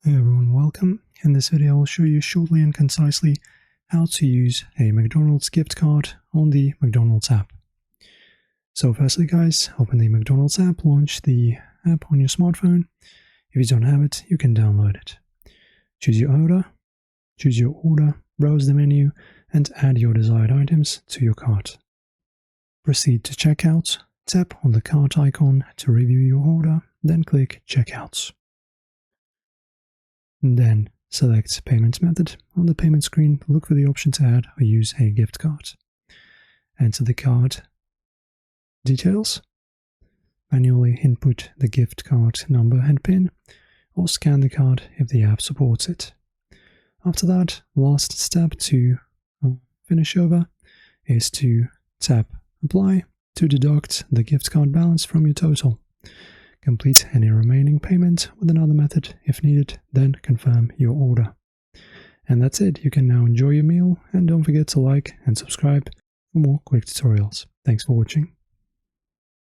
Hey everyone, welcome. In this video I will show you shortly and concisely how to use a McDonald's gift card on the McDonald's app. So firstly guys, open the McDonald's app, launch the app on your smartphone. If you don't have it, you can download it. Choose your order, browse the menu and add your desired items to your cart. Proceed to checkout, tap on the cart icon to review your order, then click Checkout. Then select Payment Method. On the payment screen, look for the option to add or use a gift card. Enter the card details. Manually input the gift card number and PIN, or scan the card if the app supports it. After that, last step to finish over is to tap Apply to deduct the gift card balance from your total. Complete any remaining payment with another method if needed, then confirm your order. And that's it, you can now enjoy your meal, and don't forget to like and subscribe for more quick tutorials. Thanks for watching.